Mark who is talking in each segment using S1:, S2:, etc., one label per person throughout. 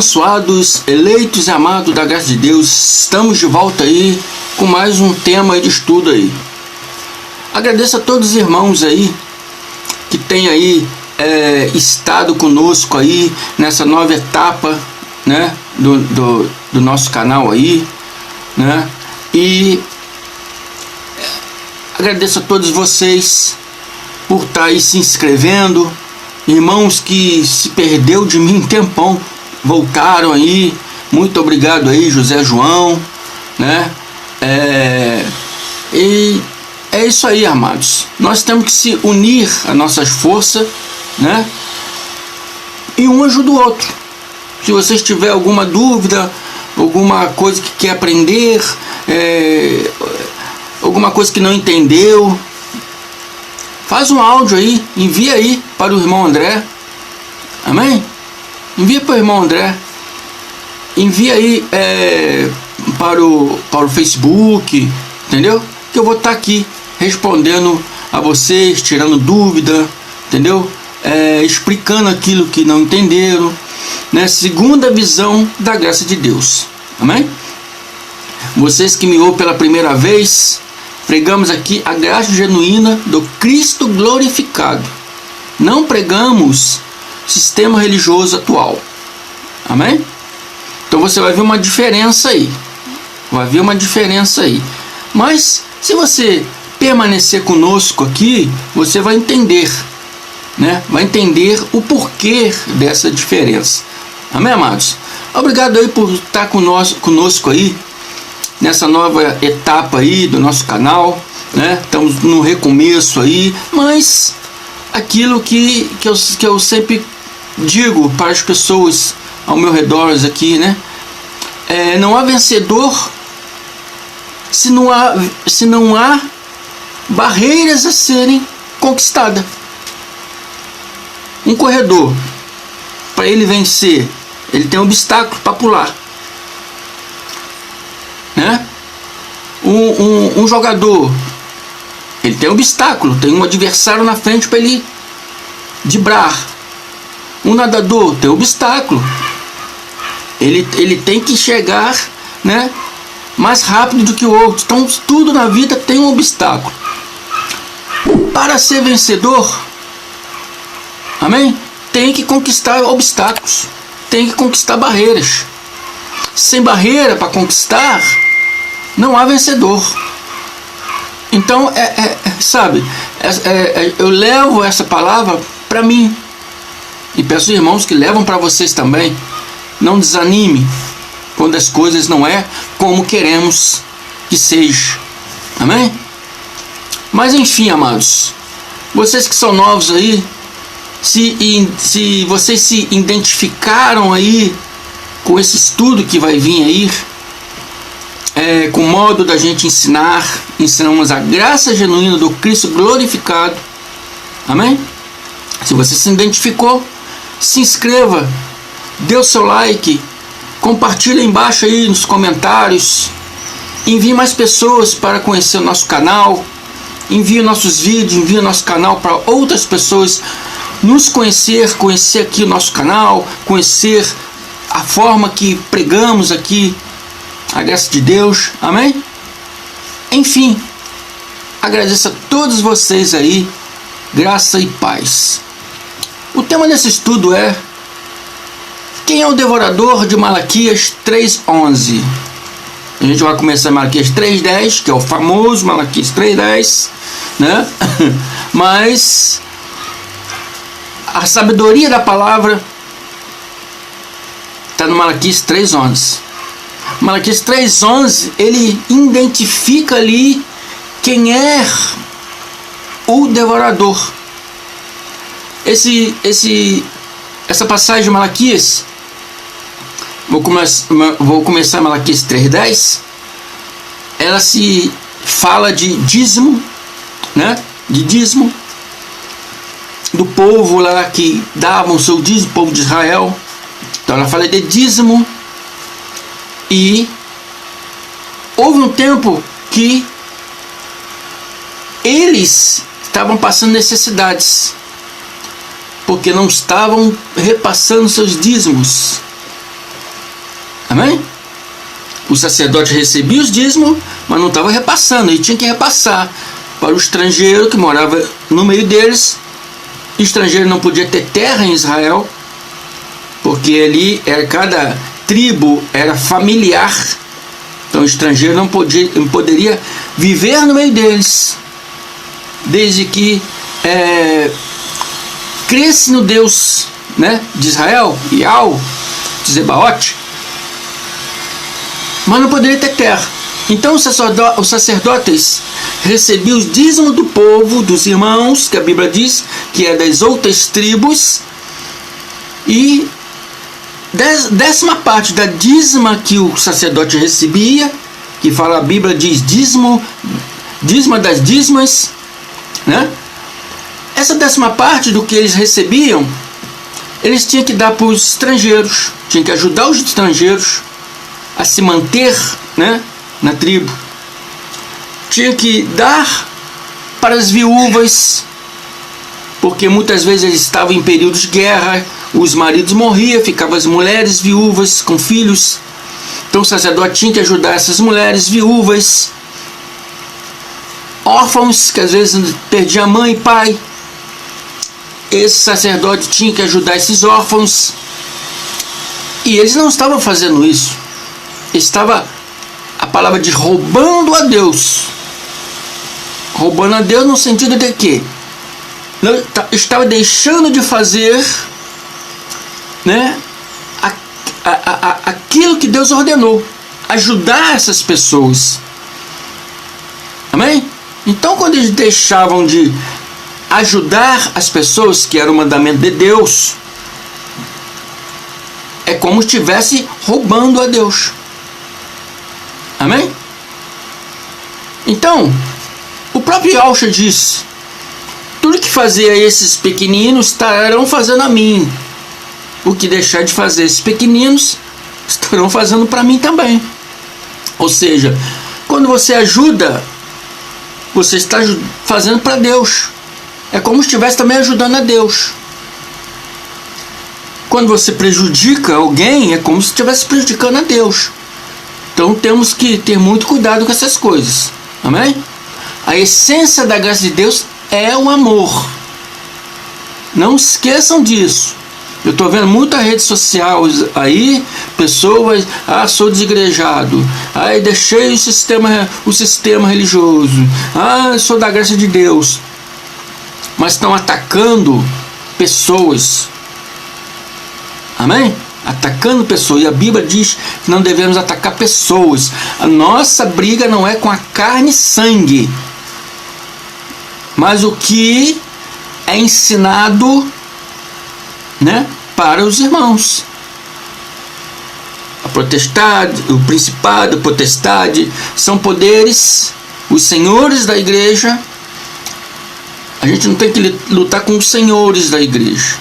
S1: abençoados, eleitos e amados da graça de Deus, estamos de volta aí com mais um tema de estudo aí. Agradeço a todos os irmãos aí que têm aí estado conosco aí nessa nova etapa, né, do nosso canal aí, né, e agradeço a todos vocês por estar aí se inscrevendo. Irmãos que se perdeu de mim um tempão, voltaram aí, muito obrigado aí, José João, né? E é isso aí, amados. Nós temos que se unir a nossas forças, né? E um ajuda o outro. Se vocês tiverem alguma dúvida, alguma coisa que quer aprender, alguma coisa que não entendeu, faz um áudio aí, envia aí para o irmão André. Amém? Envia para o irmão André. Envia aí para o Facebook, entendeu? Que eu vou estar aqui respondendo a vocês, tirando dúvida, entendeu? Explicando aquilo que não entenderam, né? Segundo a visão da graça de Deus. Amém? Vocês que me ouvem pela primeira vez, pregamos aqui a graça genuína do Cristo glorificado. Não pregamos sistema religioso atual. Amém? Então você vai ver uma diferença aí. Vai ver uma diferença aí. Mas se você permanecer conosco aqui, você vai entender, né? Vai entender o porquê dessa diferença. Amém, amados? Obrigado aí por estar conosco aí nessa nova etapa aí do nosso canal, né? Estamos no recomeço aí, mas aquilo que eu sempre digo para as pessoas ao meu redor aqui, né? Não há vencedor se não há barreiras a serem conquistadas. Um corredor, para ele vencer, ele tem um obstáculo para pular, né? Um jogador, ele tem um obstáculo, tem um adversário na frente para ele driblar. Um nadador tem um obstáculo, ele tem que chegar, né, mais rápido do que o outro. Então tudo na vida tem um obstáculo. Para ser vencedor, amém, tem que conquistar obstáculos, tem que conquistar barreiras. Sem barreira para conquistar, não há vencedor. Então, sabe, eu levo essa palavra para mim e peço irmãos que levam para vocês também. Não desanime quando as coisas não é como queremos que seja. Amém? Mas enfim, amados, vocês que são novos aí, se vocês se identificaram aí com esse estudo que vai vir aí, com o modo da gente ensinamos a graça genuína do Cristo glorificado. Amém? Se você se identificou, se inscreva, dê o seu like, compartilhe embaixo aí nos comentários, envie mais pessoas para conhecer o nosso canal, envie nossos vídeos, envie o nosso canal para outras pessoas nos conhecer aqui o nosso canal, conhecer a forma que pregamos aqui a graça de Deus. Amém? Enfim, agradeço a todos vocês aí, graça e paz. O tema desse estudo é: quem é o devorador de Malaquias 3:11? A gente vai começar em Malaquias 3:10, que é o famoso Malaquias 3:10, né? Mas a sabedoria da palavra está no Malaquias 3:11. Malaquias 3:11, ele identifica ali quem é o devorador. Essa passagem de Malaquias, vou começar em Malaquias 3:10. Ela se fala de dízimo, né? De dízimo do povo lá que davam o seu dízimo, o povo de Israel. Então ela fala de dízimo. E houve um tempo que eles estavam passando necessidades, porque não estavam repassando seus dízimos. Amém? O sacerdote recebia os dízimos, mas não estava repassando. Ele tinha que repassar para o estrangeiro que morava no meio deles. O estrangeiro não podia ter terra em Israel, porque ali cada tribo era familiar. Então o estrangeiro não poderia viver no meio deles, desde que cresce no Deus, né, de Israel, Yahweh, de Zebaote, mas não poderia ter terra. Então os sacerdotes recebiam os dízimos do povo, dos irmãos, que a Bíblia diz que é das outras tribos, e décima parte da dízima que o sacerdote recebia, que fala, a Bíblia diz dízima das dízimas, né? Essa décima parte do que eles recebiam, eles tinham que dar para os estrangeiros, tinham que ajudar os estrangeiros a se manter, né, na tribo. Tinha que dar para as viúvas, porque muitas vezes eles estavam em períodos de guerra, os maridos morriam, ficavam as mulheres viúvas com filhos. Então o sacerdote tinha que ajudar essas mulheres viúvas, órfãos que às vezes perdiam mãe e pai. Esse sacerdote tinha que ajudar esses órfãos, e eles não estavam fazendo isso. Estava, a palavra diz, roubando a Deus. Roubando a Deus no sentido de que não, estava deixando de fazer, né, aquilo que Deus ordenou, ajudar essas pessoas. Amém? Então, quando eles deixavam de ajudar as pessoas, que era o mandamento de Deus, é como se estivesse roubando a Deus. Amém? Então, o próprio Yahshua diz: tudo que fazer a esses pequeninos estarão fazendo a mim. O que deixar de fazer esses pequeninos estarão fazendo para mim também. Ou seja, quando você ajuda, você está fazendo para Deus. É como se estivesse também ajudando a Deus. Quando você prejudica alguém, é como se estivesse prejudicando a Deus. Então temos que ter muito cuidado com essas coisas. Amém? A essência da graça de Deus é o amor. Não esqueçam disso. Eu estou vendo muita rede social aí, pessoas, sou desigrejado, deixei o sistema religioso, sou da graça de Deus. Mas estão atacando pessoas. Amém? Atacando pessoas. E a Bíblia diz que não devemos atacar pessoas. A nossa briga não é com a carne e sangue, mas o que é ensinado, né, para os irmãos. A potestade, o principado, a potestade são poderes, os senhores da igreja. A gente não tem que lutar com os senhores da igreja,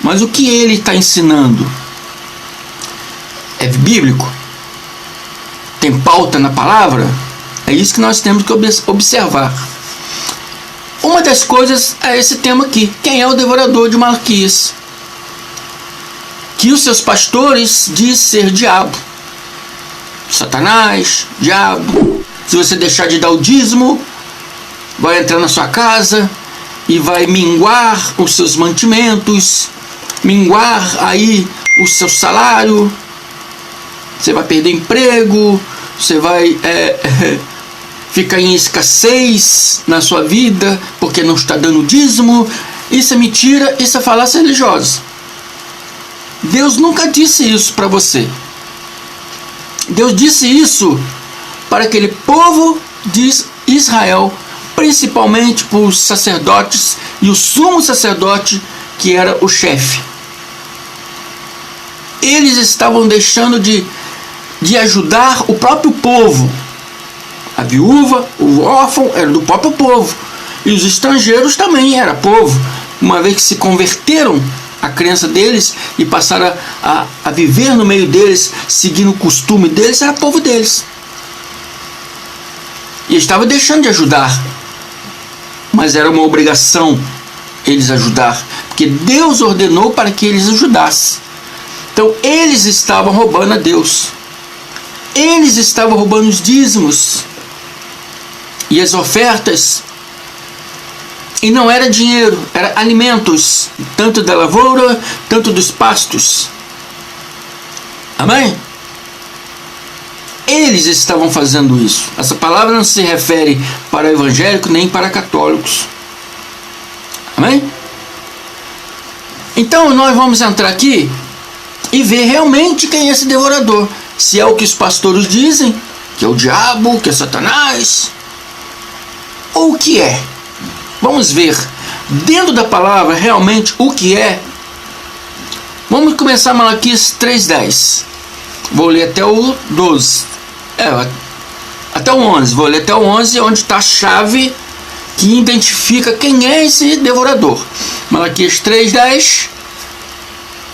S1: mas o que ele está ensinando é bíblico? Tem pauta na palavra? É isso que nós temos que observar. Uma das coisas é esse tema aqui: quem é o devorador de Malaquias? Que os seus pastores dizem ser diabo, Satanás, diabo. Se você deixar de dar o dízimo, vai entrar na sua casa e vai minguar os seus mantimentos, minguar aí o seu salário, você vai perder emprego, você vai ficar em escassez na sua vida porque não está dando dízimo. Isso é mentira, isso é falácia religiosa. Deus nunca disse isso para você. Deus disse isso para aquele povo de Israel, principalmente para os sacerdotes e o sumo sacerdote, que era o chefe. Eles estavam deixando de ajudar o próprio povo. A viúva, o órfão era do próprio povo, e os estrangeiros também era povo, uma vez que se converteram à crença deles e passaram a viver no meio deles, seguindo o costume deles, era povo deles. E estava deixando de ajudar, mas era uma obrigação eles ajudar, porque Deus ordenou para que eles ajudassem. Então eles estavam roubando a Deus. Eles estavam roubando os dízimos e as ofertas. E não era dinheiro, era alimentos, tanto da lavoura, tanto dos pastos. Amém? Eles estavam fazendo isso. Essa palavra não se refere para evangélicos nem para católicos. Amém? Então nós vamos entrar aqui e ver realmente quem é esse devorador. Se é o que os pastores dizem, que é o diabo, que é Satanás, ou o que é. Vamos ver dentro da palavra realmente o que é. Vamos começar Malaquias 3:10. Vou ler até o 12. Até o 11. Vou ler até o 11, onde está a chave que identifica quem é esse devorador. Malaquias 3:10.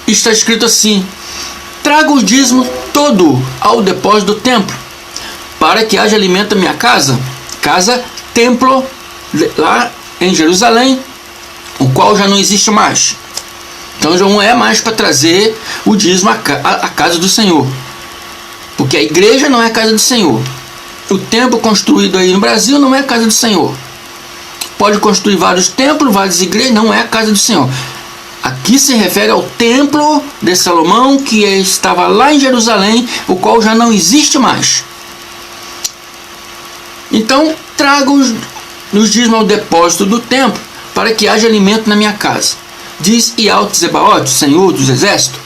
S1: Está escrito assim: traga o dízimo todo ao depósito do templo, para que haja alimento na minha casa, templo, lá em Jerusalém, o qual já não existe mais. Então já não é mais para trazer o dízimo à casa do Senhor, porque a igreja não é a casa do Senhor. O templo construído aí no Brasil não é a casa do Senhor. Pode construir vários templos, várias igrejas, não é a casa do Senhor. Aqui se refere ao templo de Salomão, que estava lá em Jerusalém, o qual já não existe mais. Então traga os dízimos ao depósito do templo, para que haja alimento na minha casa, diz Yahweh Zebaoth, Senhor dos Exércitos.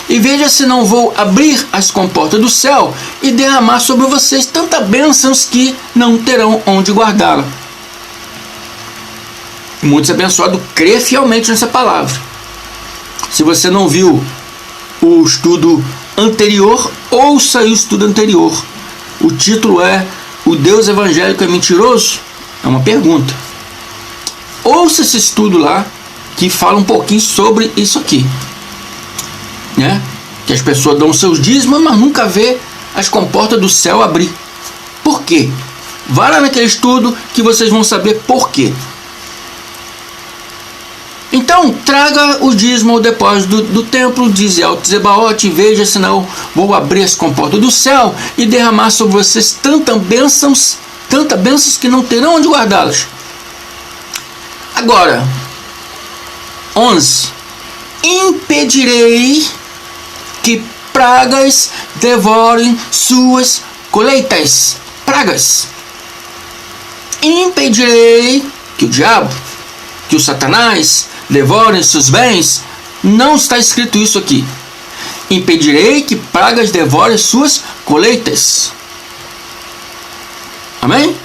S1: E veja se não vou abrir as comportas do céu e derramar sobre vocês tantas bênçãos que não terão onde guardá-la. Muitos abençoados crê fielmente nessa palavra. Se você não viu o estudo anterior, ouça o estudo anterior. O título é O Deus Evangélico é Mentiroso? É uma pergunta. Ouça esse estudo lá, que fala um pouquinho sobre isso aqui, né? Que as pessoas dão seus dízimos, mas nunca vê as comportas do céu abrir. Por quê? Vá lá naquele estudo que vocês vão saber por quê. Então, traga o dízimo ao depósito do templo, diz Yahweh Zebaoth, e veja se não vou abrir as comportas do céu e derramar sobre vocês tantas bênçãos que não terão onde guardá-las. Agora, 11. Impedirei que pragas devorem suas colheitas. Pragas. Impedirei que o diabo, que o Satanás devorem seus bens. Não está escrito isso aqui. Impedirei que pragas devorem suas colheitas. Amém?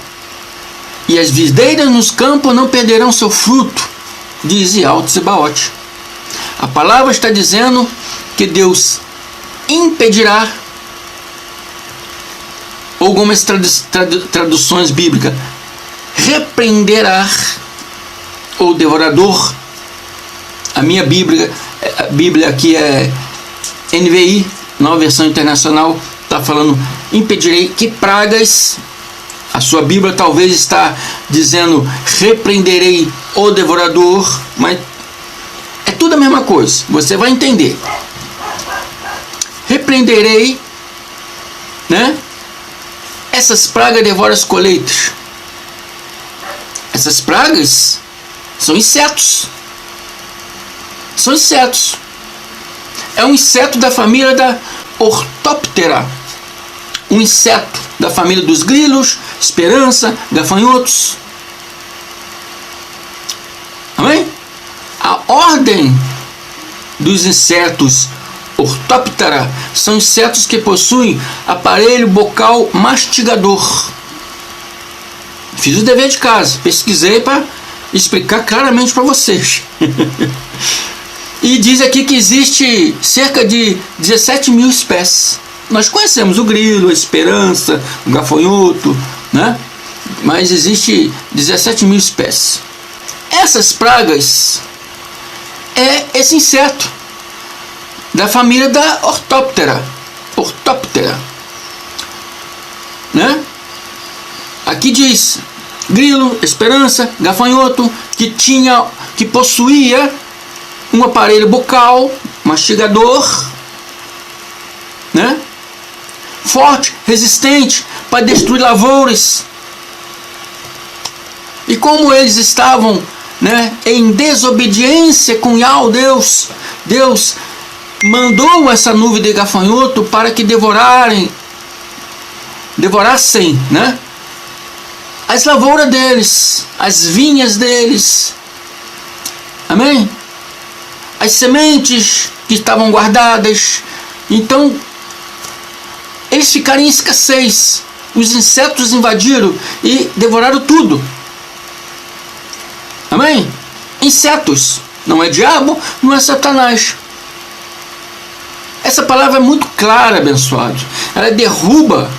S1: E as videiras nos campos não perderão seu fruto, diz Yahweh Zebaoth. A palavra está dizendo que Deus impedirá, algumas traduções bíblicas, repreenderá o devorador. A minha Bíblia aqui é NVI, Nova Versão Internacional, está falando impedirei que pragas. A sua Bíblia talvez está dizendo repreenderei o devorador, mas é tudo a mesma coisa, você vai entender. Repreenderei, né? Essas pragas devoram as colheitas. Essas pragas são insetos. São insetos. É um inseto da família da Ortóptera. Um inseto da família dos grilos, esperança, gafanhotos. Amém? A ordem dos insetos Ortóptera são insetos que possuem aparelho bucal mastigador. Fiz o dever de casa, pesquisei para explicar claramente para vocês. E diz aqui que existe cerca de 17 mil espécies. Nós conhecemos o grilo, a esperança, o gafanhoto, né? Mas existe 17 mil espécies. Essas pragas é esse inseto da família da Ortóptera. Ortóptera, né? Aqui diz grilo, esperança, gafanhoto, que possuía um aparelho bucal mastigador, né? forte, resistente, para destruir lavouras. E como eles estavam, né, em desobediência com Yahweh, Deus mandou essa nuvem de gafanhoto para que devorassem, né, as lavouras deles, as vinhas deles. Amém? As sementes que estavam guardadas. Então, eles ficaram em escassez. Os insetos invadiram e devoraram tudo. Amém? Insetos. Não é diabo, não é Satanás. Essa palavra é muito clara, abençoado. Ela derruba,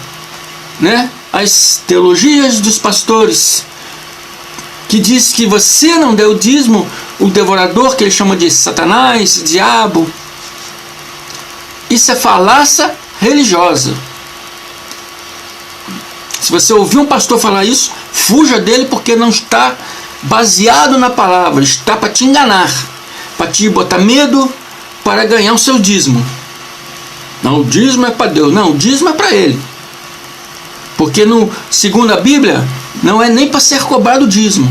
S1: né, as teologias dos pastores, que diz que você não deu o dízimo, o devorador, que ele chama de Satanás, diabo. Isso é falácia religiosa. Se você ouvir um pastor falar isso, fuja dele, porque não está baseado na palavra, está para te enganar, para te botar medo, para ganhar o seu dízimo. Não, o dízimo é para Deus. Não, o dízimo é para ele. Porque segundo a Bíblia, não é nem para ser cobrado o dízimo.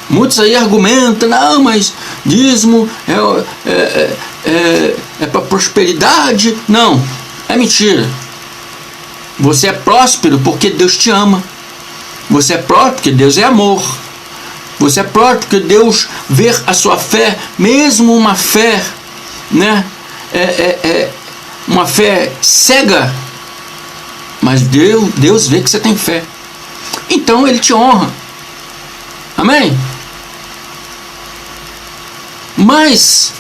S1: Muitos aí argumentam, não, mas dízimo é para prosperidade. Não, é mentira. Você é próspero porque Deus te ama. Você é próspero porque Deus é amor. Você é próspero porque Deus vê a sua fé, mesmo uma fé, né, uma fé cega, mas Deus vê que você tem fé. Então Ele te honra. Amém? Mas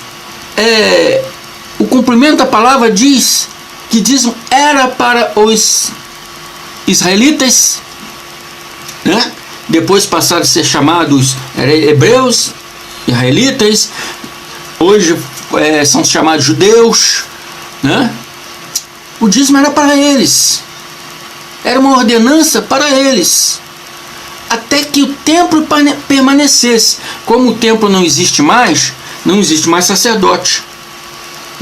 S1: o cumprimento da palavra diz que dízimo era para os israelitas, né? Depois passaram a ser chamados hebreus, israelitas. Hoje são chamados judeus, né? O dízimo era para eles. Era uma ordenança para eles, até que o templo permanecesse. Como o templo não existe mais, não existe mais sacerdote.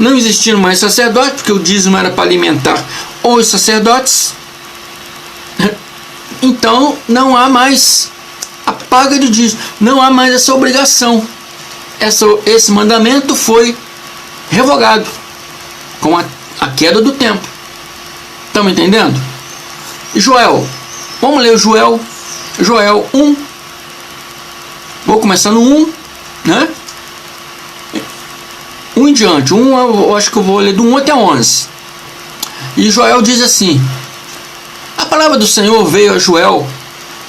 S1: Não existindo mais sacerdote, porque o dízimo era para alimentar os sacerdotes, então não há mais a paga de dízimo, não há mais essa obrigação. Esse mandamento foi revogado com a queda do templo. Estão me entendendo? Joel, vamos ler o Joel 1. Vou começar no 1, né? 1 em diante. Eu acho que eu vou ler do 1 até 11. E Joel diz assim: a palavra do Senhor veio a Joel,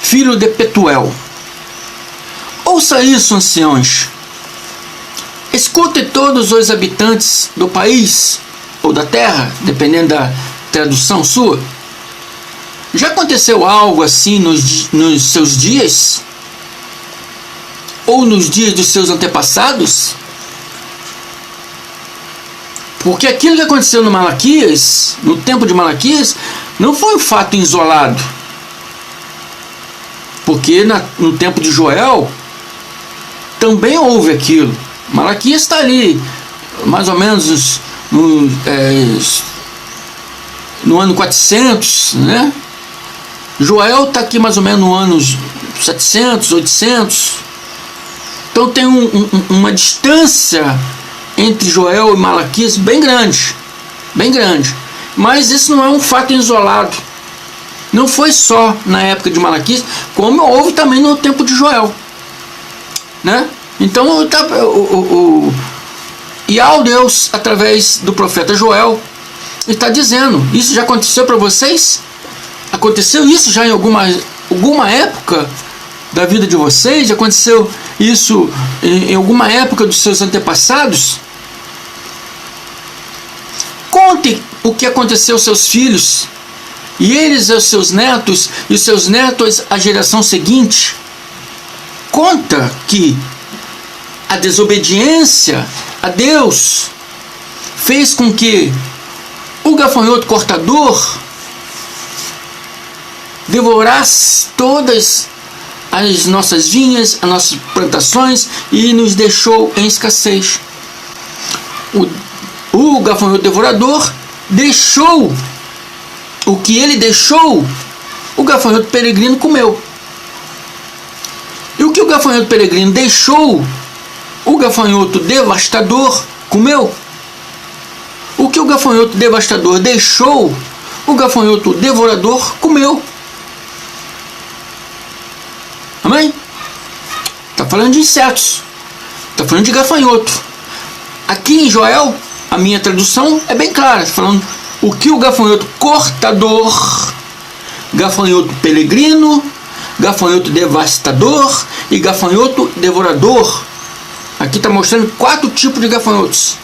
S1: filho de Petuel. Ouça isso, anciãos. Escute todos os habitantes do país, ou da terra, dependendo da tradução sua. Já aconteceu algo assim nos seus dias? Ou nos dias dos seus antepassados? Porque aquilo que aconteceu no Malaquias, no tempo de Malaquias, não foi um fato isolado. Porque no tempo de Joel também houve aquilo. Malaquias está ali, mais ou menos no ano 400, né? Joel está aqui mais ou menos no ano 700, 800. Então tem uma distância entre Joel e Malaquias bem grande, bem grande. Mas isso não é um fato isolado. Não foi só na época de Malaquias, como houve também no tempo de Joel, né? Então Deus, através do profeta Joel, está dizendo: isso já aconteceu para vocês? Aconteceu isso já em alguma época da vida de vocês? Já aconteceu isso em alguma época dos seus antepassados? Conte o que aconteceu aos seus filhos, e eles aos seus netos, e os seus netos à geração seguinte. Conta que a desobediência a Deus fez com que o gafanhoto cortador devorasse todas as nossas vinhas, as nossas plantações, e nos deixou em escassez. O gafanhoto devorador deixou o que ele deixou, o gafanhoto peregrino comeu. E o que o gafanhoto peregrino deixou, o gafanhoto devastador comeu. O que o gafanhoto devastador deixou, o gafanhoto devorador comeu. Amém? Está falando de insetos. Está falando de gafanhoto. Aqui em Joel, a minha tradução é bem clara. Está falando o que o gafanhoto cortador, gafanhoto peregrino, gafanhoto devastador e gafanhoto devorador. Aqui está mostrando 4 tipos de gafanhotos.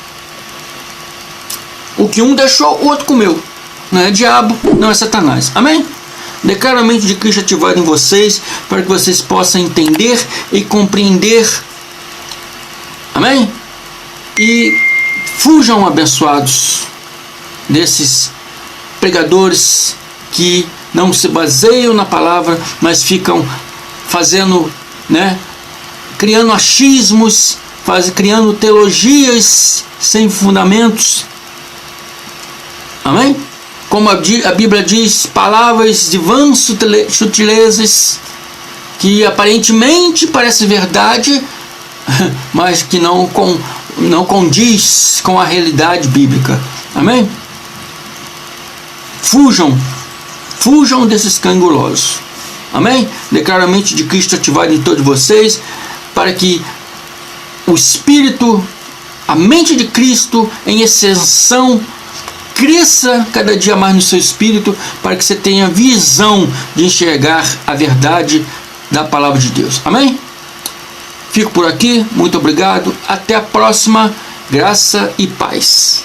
S1: O que um deixou, o outro comeu. Não é diabo, não é Satanás. Amém? Declaro a mente de Cristo ativada em vocês, para que vocês possam entender e compreender. Amém? E fujam abençoados desses pregadores que não se baseiam na palavra, mas ficam fazendo, criando achismos, criando teologias sem fundamentos. Amém? Como a Bíblia diz, palavras de vãs sutilezas, que aparentemente parece verdade, mas que não condiz com a realidade bíblica. Amém? Fujam desses cangulosos. Amém? Declaro a mente de Cristo ativada em todos vocês, para que o Espírito, a mente de Cristo em extensão, cresça cada dia mais no seu espírito, para que você tenha visão de enxergar a verdade da palavra de Deus. Amém? Fico por aqui, muito obrigado, até a próxima, graça e paz.